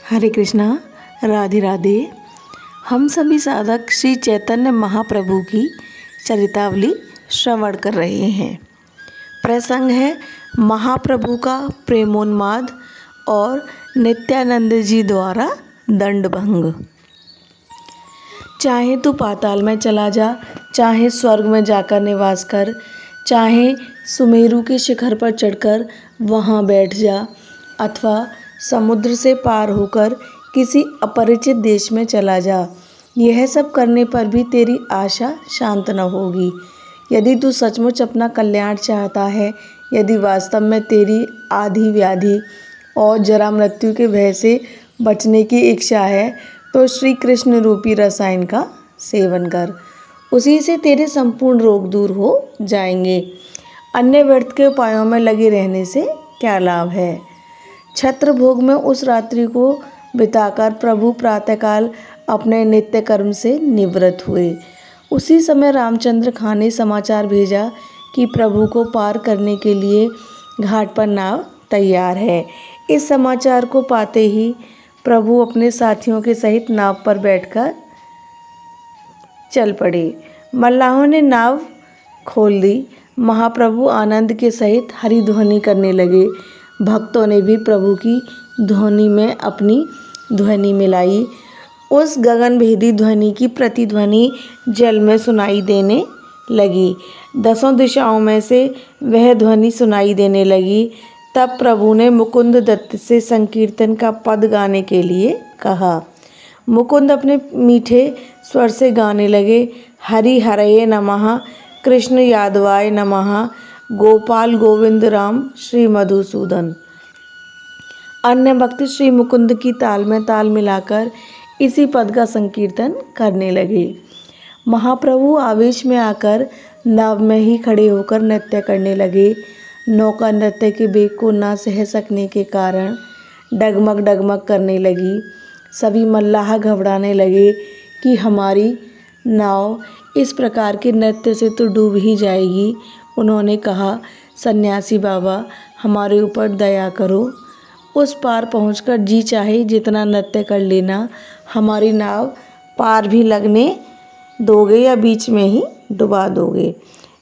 हरे कृष्णा, राधे राधे। हम सभी साधक श्री चैतन्य महाप्रभु की चरितावली श्रवण कर रहे हैं। प्रसंग है महाप्रभु का प्रेमोन्माद और नित्यानंद जी द्वारा दंडभंग। चाहे तू पाताल में चला जा, चाहे स्वर्ग में जाकर निवास कर, चाहे सुमेरु के शिखर पर चढ़कर वहाँ बैठ जा, अथवा समुद्र से पार होकर किसी अपरिचित देश में चला जा, यह सब करने पर भी तेरी आशा शांत न होगी। यदि तू सचमुच अपना कल्याण चाहता है, यदि वास्तव में तेरी आधि व्याधि और जरा मृत्यु के भय से बचने की इच्छा है, तो श्री कृष्ण रूपी रसायन का सेवन कर। उसी से तेरे संपूर्ण रोग दूर हो जाएंगे। अन्य व्यर्थ के उपायों में लगे रहने से क्या लाभ है। छत्र भोग में उस रात्रि को बिताकर प्रभु प्रातःकाल अपने नित्य कर्म से निवृत्त हुए। उसी समय रामचंद्र खां ने समाचार भेजा कि प्रभु को पार करने के लिए घाट पर नाव तैयार है। इस समाचार को पाते ही प्रभु अपने साथियों के सहित नाव पर बैठकर चल पड़े। मल्लाहों ने नाव खोल दी। महाप्रभु आनंद के सहित हरि ध्वनि करने लगे। भक्तों ने भी प्रभु की ध्वनि में अपनी ध्वनि मिलाई। उस गगनभेदी ध्वनि की प्रतिध्वनि जल में सुनाई देने लगी। दसों दिशाओं में से वह ध्वनि सुनाई देने लगी। तब प्रभु ने मुकुंद दत्त से संकीर्तन का पद गाने के लिए कहा। मुकुंद अपने मीठे स्वर से गाने लगे। हरि हरये नमः, कृष्ण यादवाय नमः, गोपाल गोविंद राम श्री मधुसूदन। अन्य भक्त श्री मुकुंद की ताल में ताल मिलाकर इसी पद का संकीर्तन करने लगे। महाप्रभु आवेश में आकर नाव में ही खड़े होकर नृत्य करने लगे। नौका नृत्य के वेग को न सह सकने के कारण डगमग डगमग करने लगी। सभी मल्लाह घबराने लगे कि हमारी नाव इस प्रकार के नृत्य से तो डूब ही जाएगी। उन्होंने कहा, सन्यासी बाबा, हमारे ऊपर दया करो। उस पार पहुंचकर जी चाहे जितना नृत्य कर लेना, हमारी नाव पार भी लगने दोगे या बीच में ही डुबा दोगे।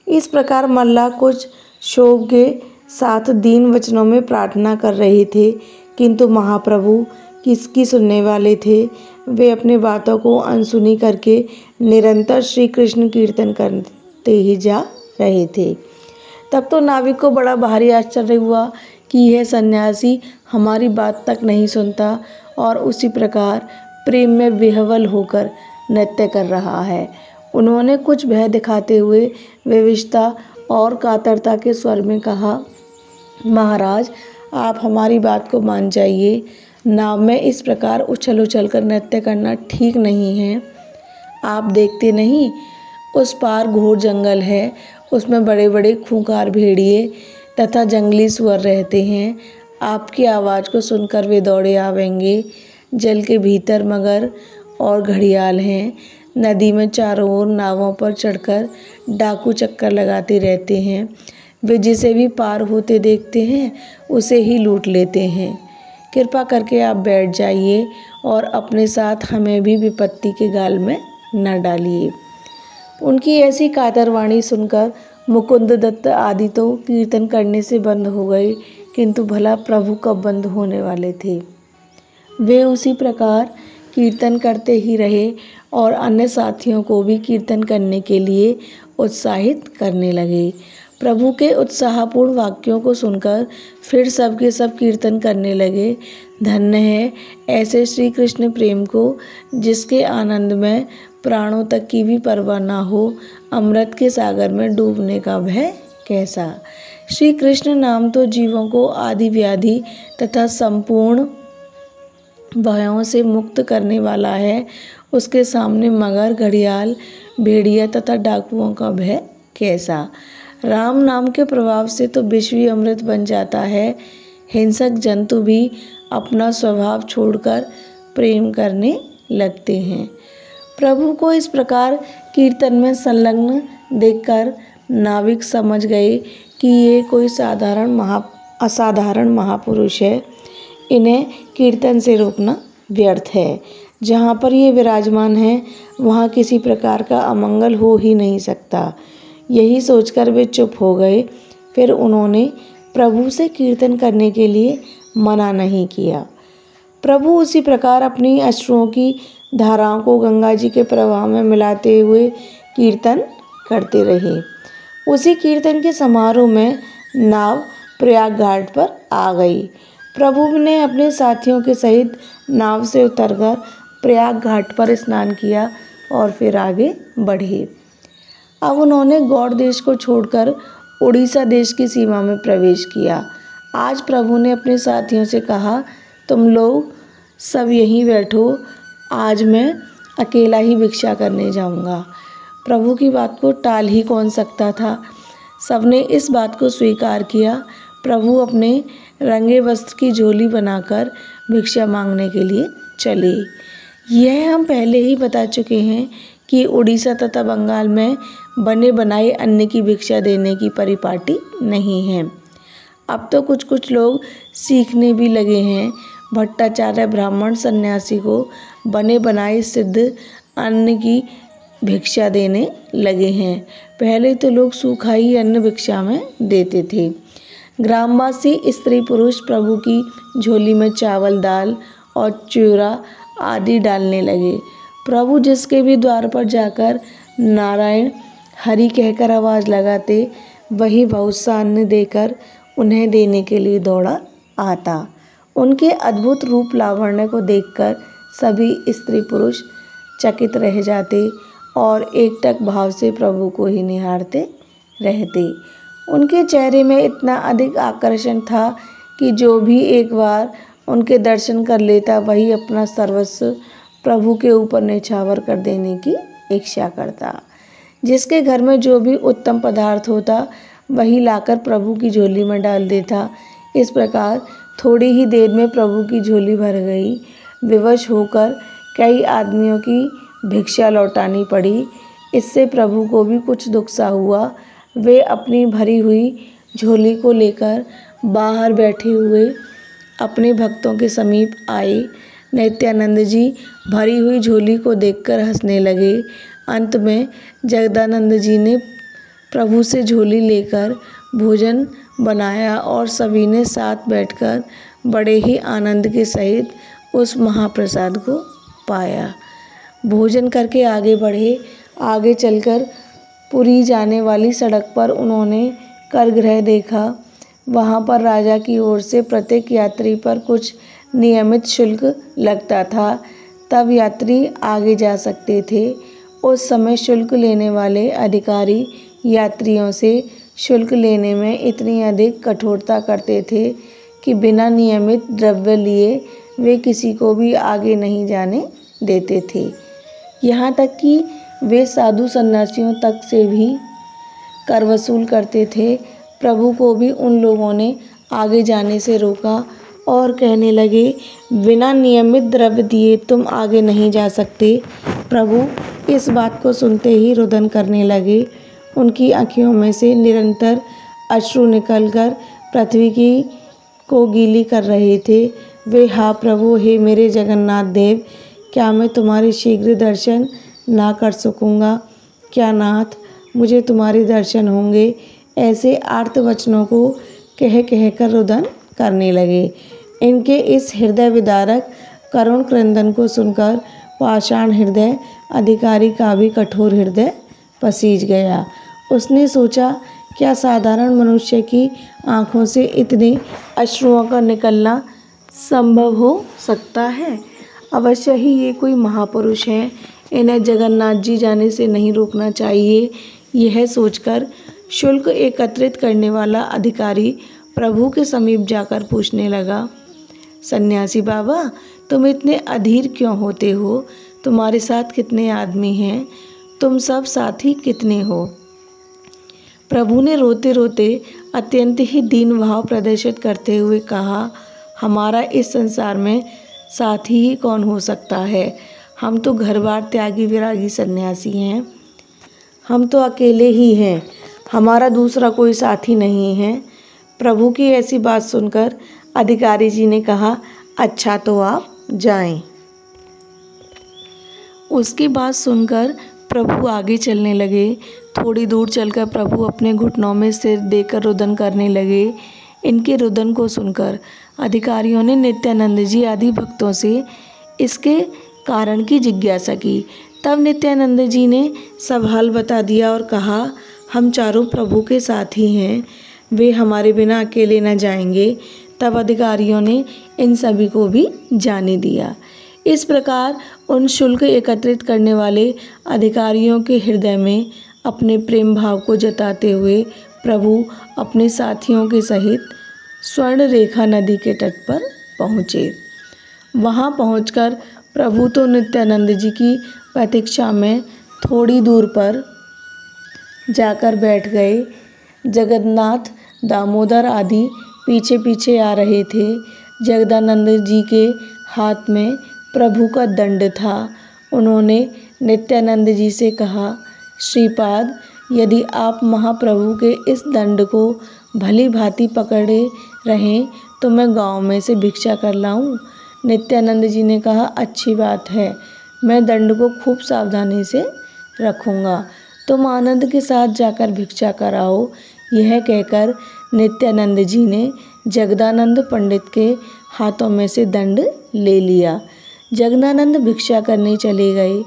इस प्रकार मल्लाह कुछ शोक के साथ दीन वचनों में प्रार्थना कर रहे थे, किंतु महाप्रभु किसकी सुनने वाले थे। वे अपने बातों को अनसुनी करके निरंतर श्री कृष्ण कीर्तन करते ही जा रहे थे। तब तो नाविक को बड़ा भारी आश्चर्य हुआ कि यह सन्यासी हमारी बात तक नहीं सुनता और उसी प्रकार प्रेम में विह्वल होकर नृत्य कर रहा है। उन्होंने कुछ भय दिखाते हुए विविशता और कातरता के स्वर में कहा, महाराज, आप हमारी बात को मान जाइए। नाव में इस प्रकार उछल उछल कर नृत्य करना ठीक नहीं है। आप देखते नहीं, उस पार घोर जंगल है, उसमें बड़े बड़े खूंखार भेड़िए तथा जंगली सुअर रहते हैं। आपकी आवाज़ को सुनकर वे दौड़े आवेंगे। जल के भीतर मगर और घड़ियाल हैं। नदी में चारों ओर नावों पर चढ़कर डाकू चक्कर लगाते रहते हैं। वे जिसे भी पार होते देखते हैं उसे ही लूट लेते हैं। कृपा करके आप बैठ जाइए और अपने साथ हमें भी विपत्ति के गाल में न डालिए। उनकी ऐसी कातरवाणी सुनकर मुकुंद दत्त आदि तो कीर्तन करने से बंद हो गए, किंतु भला प्रभु कब बंद होने वाले थे। वे उसी प्रकार कीर्तन करते ही रहे और अन्य साथियों को भी कीर्तन करने के लिए उत्साहित करने लगे। प्रभु के उत्साहपूर्ण वाक्यों को सुनकर फिर सब के सब कीर्तन करने लगे। धन्य है ऐसे श्री कृष्ण प्रेम को, जिसके आनंद में प्राणों तक की भी परवाह न हो। अमृत के सागर में डूबने का भय कैसा। श्री कृष्ण नाम तो जीवों को आदि व्याधि तथा संपूर्ण भयों से मुक्त करने वाला है। उसके सामने मगर, घड़ियाल, भेड़िया तथा डाकुओं का भय कैसा। राम नाम के प्रभाव से तो विश्व ही अमृत बन जाता है। हिंसक जंतु भी अपना स्वभाव छोड़कर प्रेम करने लगते हैं। प्रभु को इस प्रकार कीर्तन में संलग्न देखकर नाविक समझ गए कि ये कोई असाधारण महापुरुष है। इन्हें कीर्तन से रोकना व्यर्थ है। जहाँ पर ये विराजमान है वहाँ किसी प्रकार का अमंगल हो ही नहीं सकता। यही सोचकर वे चुप हो गए। फिर उन्होंने प्रभु से कीर्तन करने के लिए मना नहीं किया। प्रभु उसी प्रकार अपनी अश्रुओं की धाराओं को गंगा जी के प्रवाह में मिलाते हुए कीर्तन करते रहे। उसी कीर्तन के समारोह में नाव प्रयाग घाट पर आ गई। प्रभु ने अपने साथियों के सहित नाव से उतरकर प्रयाग घाट पर स्नान किया और फिर आगे बढ़े। अब उन्होंने गौड़ देश को छोड़कर उड़ीसा देश की सीमा में प्रवेश किया। आज प्रभु ने अपने साथियों से कहा, तुम लोग सब यहीं बैठो, आज मैं अकेला ही भिक्षा करने जाऊंगा। प्रभु की बात को टाल ही कौन सकता था। सबने इस बात को स्वीकार किया। प्रभु अपने रंगे वस्त्र की झोली बनाकर भिक्षा मांगने के लिए चले। यह हम पहले ही बता चुके हैं कि उड़ीसा तथा बंगाल में बने बनाए अन्न की भिक्षा देने की परिपाटी नहीं है। अब तो कुछ कुछ लोग सीखने भी लगे हैं। भट्टाचार्य ब्राह्मण सन्यासी को बने बनाए सिद्ध अन्न की भिक्षा देने लगे हैं। पहले तो लोग सूखा ही अन्न भिक्षा में देते थे। ग्रामवासी स्त्री पुरुष प्रभु की झोली में चावल, दाल और चूरा आदि डालने लगे। प्रभु जिसके भी द्वार पर जाकर नारायण हरि कहकर आवाज़ लगाते, वही बहुत सा अन्न देकर उन्हें देने के लिए दौड़ा आता। उनके अद्भुत रूप लावण्य को देखकर सभी स्त्री पुरुष चकित रह जाते और एकटक भाव से प्रभु को ही निहारते रहते। उनके चेहरे में इतना अधिक आकर्षण था कि जो भी एक बार उनके दर्शन कर लेता वही अपना सर्वस्व प्रभु के ऊपर न्यौछावर कर देने की इच्छा करता। जिसके घर में जो भी उत्तम पदार्थ होता वही लाकर प्रभु की झोली में डाल देता। इस प्रकार थोड़ी ही देर में प्रभु की झोली भर गई। विवश होकर कई आदमियों की भिक्षा लौटानी पड़ी। इससे प्रभु को भी कुछ दुख सा हुआ। वे अपनी भरी हुई झोली को लेकर बाहर बैठे हुए अपने भक्तों के समीप आए। नित्यानंद जी भरी हुई झोली को देखकर हंसने लगे। अंत में जगदानंद जी ने प्रभु से झोली लेकर भोजन बनाया और सभी ने साथ बैठकर बड़े ही आनंद के सहित उस महाप्रसाद को पाया। भोजन करके आगे बढ़े। आगे चलकर पुरी जाने वाली सड़क पर उन्होंने करगृह देखा। वहाँ पर राजा की ओर से प्रत्येक यात्री पर कुछ नियमित शुल्क लगता था, तब यात्री आगे जा सकते थे। उस समय शुल्क लेने वाले अधिकारी यात्रियों से शुल्क लेने में इतनी अधिक कठोरता करते थे कि बिना नियमित द्रव्य लिए वे किसी को भी आगे नहीं जाने देते थे। यहाँ तक कि वे साधु सन्यासियों तक से भी कर वसूल करते थे। प्रभु को भी उन लोगों ने आगे जाने से रोका और कहने लगे, बिना नियमित द्रव्य दिए तुम आगे नहीं जा सकते। प्रभु इस बात को सुनते ही रुदन करने लगे। उनकी आँखों में से निरंतर अश्रु निकलकर पृथ्वी को गीली कर रहे थे। वे, हा प्रभु, हे मेरे जगन्नाथ देव, क्या मैं तुम्हारे शीघ्र दर्शन ना कर सकूँगा? क्या नाथ, मुझे तुम्हारे दर्शन होंगे? ऐसे आर्त वचनों को कह कहकर रुदन करने लगे। इनके इस हृदय विदारक करुण क्रंदन को सुनकर पाषाण हृदय अधिकारी का भी कठोर हृदय पसीज गया। उसने सोचा, क्या साधारण मनुष्य की आँखों से इतने अश्रुओं का निकलना संभव हो सकता है? अवश्य ही ये कोई महापुरुष हैं। इन्हें जगन्नाथ जी जाने से नहीं रोकना चाहिए। यह सोचकर शुल्क एकत्रित करने वाला अधिकारी प्रभु के समीप जाकर पूछने लगा, सन्यासी बाबा, तुम इतने अधीर क्यों होते हो? तुम्हारे साथ कितने आदमी हैं? तुम सब साथी कितने हो? प्रभु ने रोते रोते अत्यंत ही दीन भाव प्रदर्शित करते हुए कहा, हमारा इस संसार में साथी ही कौन हो सकता है? हम तो घर बार त्यागी विरागी सन्यासी हैं। हम तो अकेले ही हैं। हमारा दूसरा कोई साथी नहीं है। प्रभु की ऐसी बात सुनकर अधिकारी जी ने कहा, अच्छा तो आप जाएं। उसकी बात सुनकर प्रभु आगे चलने लगे। थोड़ी दूर चलकर प्रभु अपने घुटनों में सिर देकर रुदन करने लगे। इनके रुदन को सुनकर अधिकारियों ने नित्यानंद जी आदि भक्तों से इसके कारण की जिज्ञासा की। तब नित्यानंद जी ने सब हाल बता दिया और कहा, हम चारों प्रभु के साथ ही हैं, वे हमारे बिना अकेले न जाएंगे। तब अधिकारियों ने इन सभी को भी जाने दिया। इस प्रकार उन शुल्क एकत्रित करने वाले अधिकारियों के हृदय में अपने प्रेम भाव को जताते हुए प्रभु अपने साथियों के सहित स्वर्ण रेखा नदी के तट पर पहुँचे। वहाँ पहुंचकर प्रभु तो नित्यानंद जी की प्रतीक्षा में थोड़ी दूर पर जाकर बैठ गए। जगन्नाथ, दामोदर आदि पीछे पीछे आ रहे थे। जगदानंद जी के हाथ में प्रभु का दंड था। उन्होंने नित्यानंद जी से कहा, श्रीपाद, यदि आप महाप्रभु के इस दंड को भली भांति पकड़े रहें तो मैं गांव में से भिक्षा कर लाऊं। नित्यानंद जी ने कहा, अच्छी बात है, मैं दंड को खूब सावधानी से रखूंगा, तुम आनंद के साथ जाकर भिक्षा कराओ। यह कहकर नित्यानंद जी ने जगदानंद पंडित के हाथों में से दंड ले लिया। जगदानंद भिक्षा करने चले गए।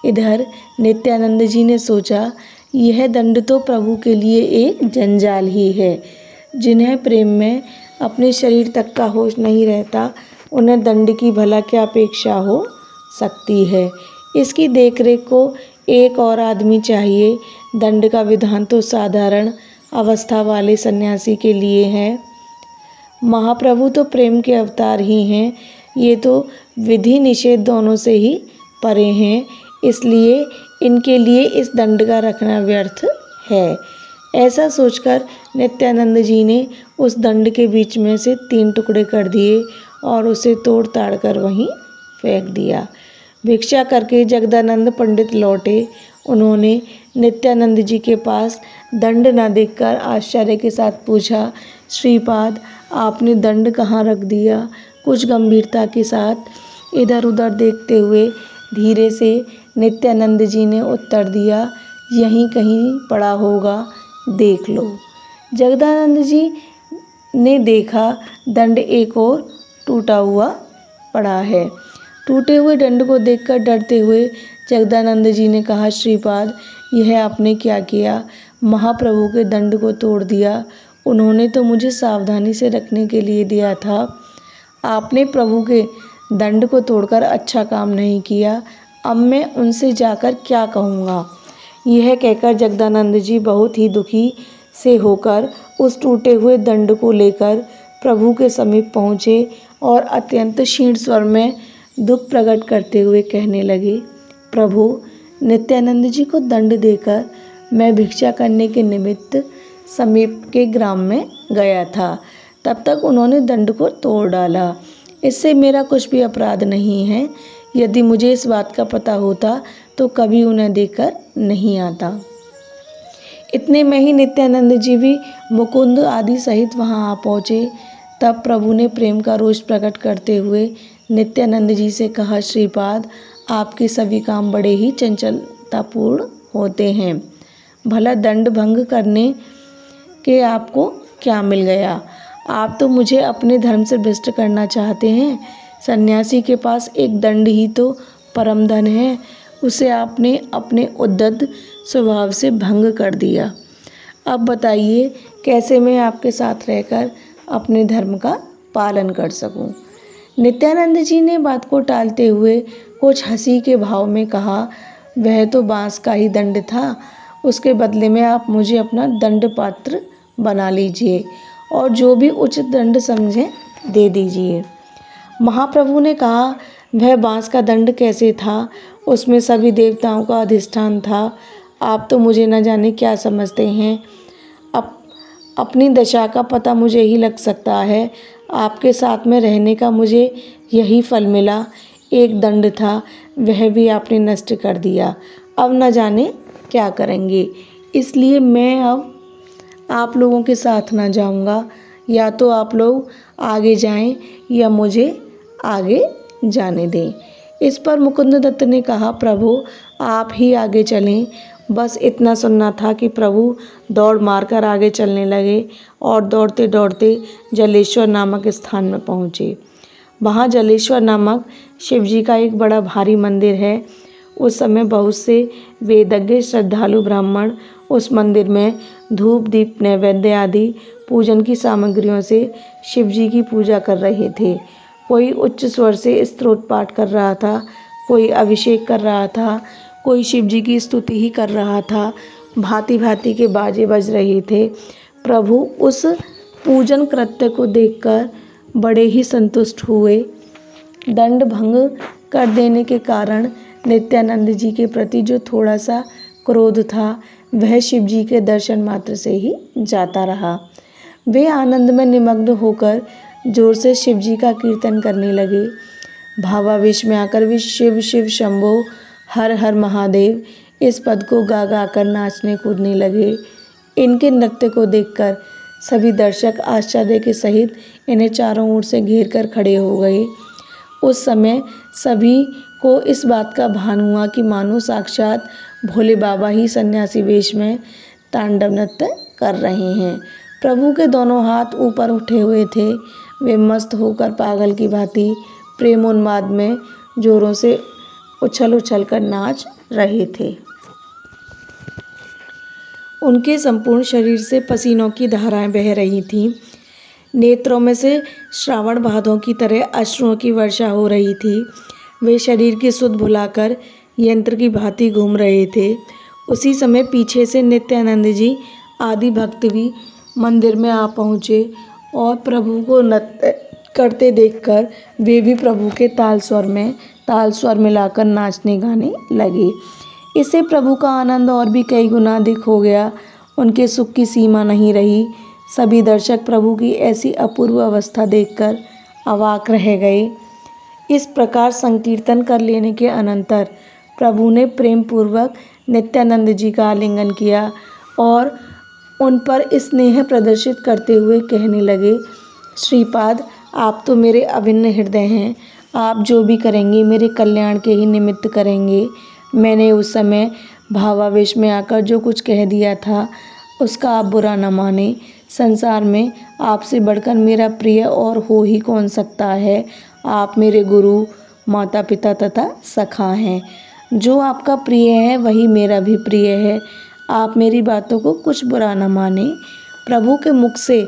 इधर नित्यानंद जी ने सोचा, यह दंड तो प्रभु के लिए एक जंजाल ही है। जिन्हें प्रेम में अपने शरीर तक का होश नहीं रहता, उन्हें दंड की भला क्या अपेक्षा हो सकती है। इसकी देखरेख को एक और आदमी चाहिए। दंड का विधान तो साधारण अवस्था वाले सन्यासी के लिए है। महाप्रभु तो प्रेम के अवतार ही हैं। ये तो विधि निषेध दोनों से ही परे हैं, इसलिए इनके लिए इस दंड का रखना व्यर्थ है। ऐसा सोचकर नित्यानंद जी ने उस दंड के बीच में से 3 टुकड़े कर दिए और उसे तोड़ ताड़ कर वहीं फेंक दिया। भिक्षा करके जगदानंद पंडित लौटे। उन्होंने नित्यानंद जी के पास दंड न देखकर आश्चर्य के साथ पूछा, श्रीपाद, आपने दंड कहाँ रख दिया? कुछ गंभीरता के साथ इधर उधर देखते हुए धीरे से नित्यानंद जी ने उत्तर दिया, यहीं कहीं पड़ा होगा, देख लो। जगदानंद जी ने देखा, दंड एक और टूटा हुआ पड़ा है। टूटे हुए दंड को देखकर डरते हुए जगदानंद जी ने कहा, श्रीपाद, यह आपने क्या किया? महाप्रभु के दंड को तोड़ दिया। उन्होंने तो मुझे सावधानी से रखने के लिए दिया था। आपने प्रभु के दंड को तोड़कर अच्छा काम नहीं किया। अब मैं उनसे जाकर क्या कहूँगा? यह कहकर जगदानंद जी बहुत ही दुखी से होकर उस टूटे हुए दंड को लेकर प्रभु के समीप पहुँचे और अत्यंत क्षीण स्वर में दुख प्रकट करते हुए कहने लगे, प्रभु, नित्यानंद जी को दंड देकर मैं भिक्षा करने के निमित्त समीप के ग्राम में गया था। तब तक उन्होंने दंड को तोड़ डाला। इससे मेरा कुछ भी अपराध नहीं है। यदि मुझे इस बात का पता होता तो कभी उन्हें देखकर नहीं आता। इतने में ही नित्यानंद जी भी मुकुंद आदि सहित वहां आ पहुँचे। तब प्रभु ने प्रेम का रोष प्रकट करते हुए नित्यानंद जी से कहा, श्रीपाद, आपके सभी काम बड़े ही चंचलतापूर्ण होते हैं। भला दंड भंग करने के आपको क्या मिल गया? आप तो मुझे अपने धर्म से भ्रष्ट करना चाहते हैं। सन्यासी के पास एक दंड ही तो परम धन है। उसे आपने अपने उद्धत स्वभाव से भंग कर दिया। अब बताइए, कैसे मैं आपके साथ रहकर अपने धर्म का पालन कर सकूं? नित्यानंद जी ने बात को टालते हुए कुछ हंसी के भाव में कहा, वह तो बांस का ही दंड था। उसके बदले में आप मुझे अपना दंड पात्र बना लीजिए और जो भी उचित दंड समझें दे दीजिए। महाप्रभु ने कहा, वह बांस का दंड कैसे था? उसमें सभी देवताओं का अधिष्ठान था। आप तो मुझे न जाने क्या समझते हैं। अपनी दशा का पता मुझे ही लग सकता है। आपके साथ में रहने का मुझे यही फल मिला। एक दंड था, वह भी आपने नष्ट कर दिया। अब न जाने क्या करेंगे। इसलिए मैं अब आप लोगों के साथ ना जाऊंगा। या तो आप लोग आगे जाएं या मुझे आगे जाने दें। इस पर मुकुंद दत्त ने कहा, प्रभु आप ही आगे चलें। बस इतना सुनना था कि प्रभु दौड़ मारकर आगे चलने लगे और दौड़ते दौड़ते जलेश्वर नामक स्थान में पहुँचे। वहाँ जलेश्वर नामक शिवजी का एक बड़ा भारी मंदिर है। उस समय बहुत से वेदज्ञ श्रद्धालु ब्राह्मण उस मंदिर में धूप दीप नैवेद्य आदि पूजन की सामग्रियों से शिवजी की पूजा कर रहे थे। कोई उच्च स्वर से स्तोत्र पाठ कर रहा था, कोई अभिषेक कर रहा था, कोई शिवजी की स्तुति ही कर रहा था। भांति भांति के बाजे बज रहे थे। प्रभु उस पूजन कृत्य को देखकर बड़े ही संतुष्ट हुए। दंड भंग कर देने के कारण नित्यानंद जी के प्रति जो थोड़ा सा क्रोध था वह शिव जी के दर्शन मात्र से ही जाता रहा। वे आनंद में निमग्न होकर जोर से शिव जी का कीर्तन करने लगे। भावावेश में आकर वे शिव शिव शंभो हर हर महादेव इस पद को गा गा कर नाचने कूदने लगे। इनके नृत्य को देखकर सभी दर्शक आश्चर्य के सहित इन्हें चारों ओर से घेर कर खड़े हो गए। उस समय सभी को इस बात का भान हुआ कि मानो साक्षात भोले बाबा ही सन्यासी वेश में तांडव नृत्य कर रहे हैं। प्रभु के दोनों हाथ ऊपर उठे हुए थे। वे मस्त होकर पागल की भांति प्रेमोन्माद में जोरों से उछल उछल कर नाच रहे थे। उनके संपूर्ण शरीर से पसीनों की धाराएं बह रही थीं। नेत्रों में से श्रावण बादों की तरह अश्रुओं की वर्षा हो रही थी। वे शरीर की सुध भुलाकर यंत्र की भांति घूम रहे थे। उसी समय पीछे से नित्यानंद जी आदि भक्त भी मंदिर में आ पहुँचे और प्रभु को नृत्य करते देखकर वे भी प्रभु के ताल स्वर मिलाकर नाचने गाने लगे। इससे प्रभु का आनंद और भी कई गुना अधिक हो गया। उनके सुख की सीमा नहीं रही। सभी दर्शक प्रभु की ऐसी अपूर्व अवस्था देखकर अवाक रह गए। इस प्रकार संकीर्तन कर लेने के अनंतर प्रभु ने प्रेम पूर्वक नित्यानंद जी का आलिंगन किया और उन पर स्नेह प्रदर्शित करते हुए कहने लगे, श्रीपाद आप तो मेरे अभिन्न हृदय हैं। आप जो भी करेंगे मेरे कल्याण के ही निमित्त करेंगे। मैंने उस समय भावावेश में आकर जो कुछ कह दिया था उसका आप बुरा न माने। संसार में आपसे बढ़कर मेरा प्रिय और हो ही कौन सकता है। आप मेरे गुरु, माता पिता तथा सखा हैं। जो आपका प्रिय है वही मेरा भी प्रिय है। आप मेरी बातों को कुछ बुरा न माने। प्रभु के मुख से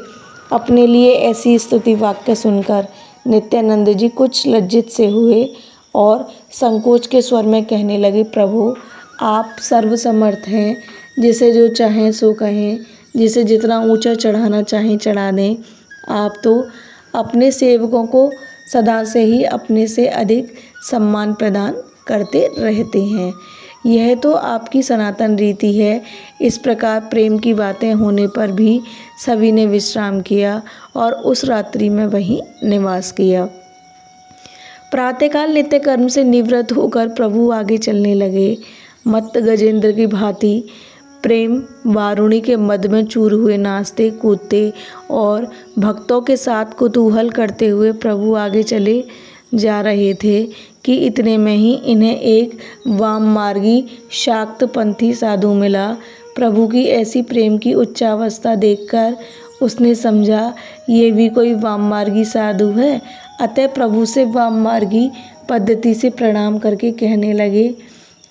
अपने लिए ऐसी स्तुति वाक्य सुनकर नित्यानंद जी कुछ लज्जित से हुए और संकोच के स्वर में कहने लगे, प्रभु आप सर्वसमर्थ हैं। जिसे जो चाहें सो कहें, जिसे जितना ऊंचा चढ़ाना चाहें चढ़ा दें। आप तो अपने सेवकों को सदा से ही अपने से अधिक सम्मान प्रदान करते रहते हैं। यह तो आपकी सनातन रीति है। इस प्रकार प्रेम की बातें होने पर भी सभी ने विश्राम किया और उस रात्रि में वहीं निवास किया। प्रातःकाल नित्य कर्म से निवृत्त होकर प्रभु आगे चलने लगे। मत्त गजेंद्र की भांति प्रेम वारुणी के मद में चूर हुए नाचते कूदते और भक्तों के साथ कुतूहल करते हुए प्रभु आगे चले जा रहे थे कि इतने में ही इन्हें एक वाम मार्गी शाक्तपंथी साधु मिला। प्रभु की ऐसी प्रेम की उच्चावस्था देखकर उसने समझा ये भी कोई वाम मार्गी साधु है। अतः प्रभु से वाम मार्गी पद्धति से प्रणाम करके कहने लगे,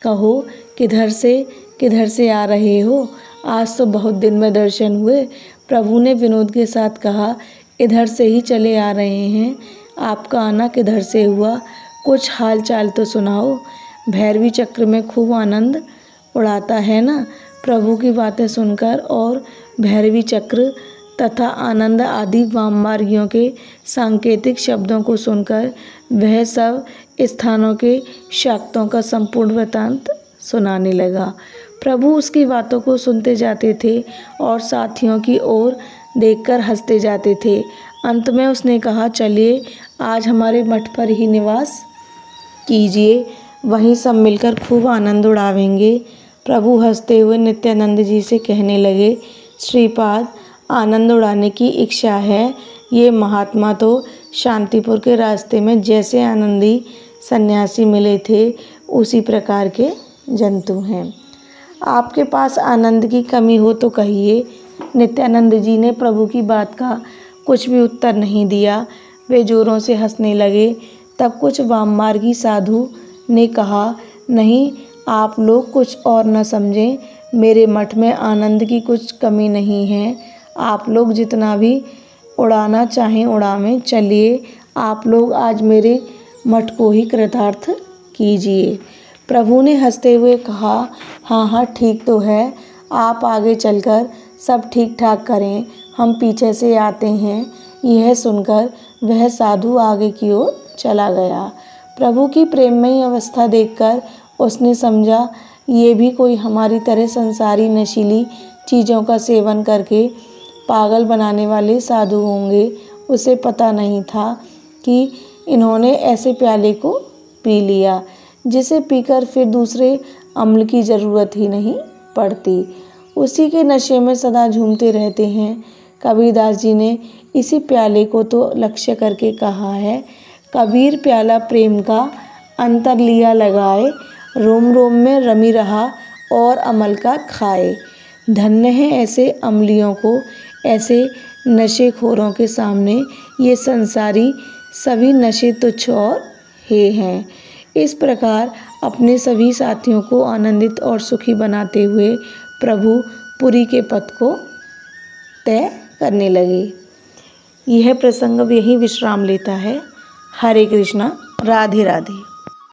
कहो किधर से आ रहे हो। आज तो बहुत दिन में दर्शन हुए। प्रभु ने विनोद के साथ कहा, इधर से ही चले आ रहे हैं। आपका आना किधर से हुआ, कुछ हाल चाल तो सुनाओ। भैरवी चक्र में खूब आनंद उड़ाता है ना। प्रभु की बातें सुनकर और भैरवी चक्र तथा आनंद आदि वाम मार्गियों के सांकेतिक शब्दों को सुनकर वह सब स्थानों के शाक्तों का संपूर्ण वृत्तांत सुनाने लगा। प्रभु उसकी बातों को सुनते जाते थे और साथियों की ओर देखकर हंसते जाते थे। अंत में उसने कहा, चलिए आज हमारे मठ पर ही निवास कीजिए, वहीं सब मिलकर खूब आनंद उड़ावेंगे। प्रभु हंसते हुए नित्यानंद जी से कहने लगे, श्रीपाद आनंद उड़ाने की इच्छा है। ये महात्मा तो शांतिपुर के रास्ते में जैसे आनंदी सन्यासी मिले थे उसी प्रकार के जंतु हैं। आपके पास आनंद की कमी हो तो कहिए। नित्यानंद जी ने प्रभु की बात का कुछ भी उत्तर नहीं दिया। वे जोरों से हंसने लगे। तब कुछ वाममार्गी साधु ने कहा, नहीं, आप लोग कुछ और न समझें, मेरे मठ में आनंद की कुछ कमी नहीं है। आप लोग जितना भी उड़ाना चाहें उड़ावें। चलिए, आप लोग आज मेरे मठ को ही कृतार्थ कीजिए। प्रभु ने हंसते हुए कहा, हाँ हाँ, ठीक तो है। आप आगे चलकर सब ठीक ठाक करें, हम पीछे से आते हैं। यह सुनकर वह साधु आगे की ओर चला गया। प्रभु की प्रेममयी अवस्था देखकर उसने समझा, ये भी कोई हमारी तरह संसारी नशीली चीज़ों का सेवन करके पागल बनाने वाले साधु होंगे। उसे पता नहीं था कि इन्होंने ऐसे प्याले को पी लिया जिसे पीकर फिर दूसरे अम्ल की ज़रूरत ही नहीं पड़ती। उसी के नशे में सदा झूमते रहते हैं। कबीरदास जी ने इसी प्याले को तो लक्ष्य करके कहा है, कबीर प्याला प्रेम का अंतर लिया लगाए, रोम रोम में रमी रहा और अमल का खाए। धन्य है ऐसे अमलियों को, ऐसे नशेखोरों के सामने ये संसारी सभी नशे तुच्छ और हे हैं। इस प्रकार अपने सभी साथियों को आनंदित और सुखी बनाते हुए प्रभु पुरी के पथ को तय करने लगे। यह प्रसंग अब यहीं विश्राम लेता है। हरे कृष्णा, राधे राधे।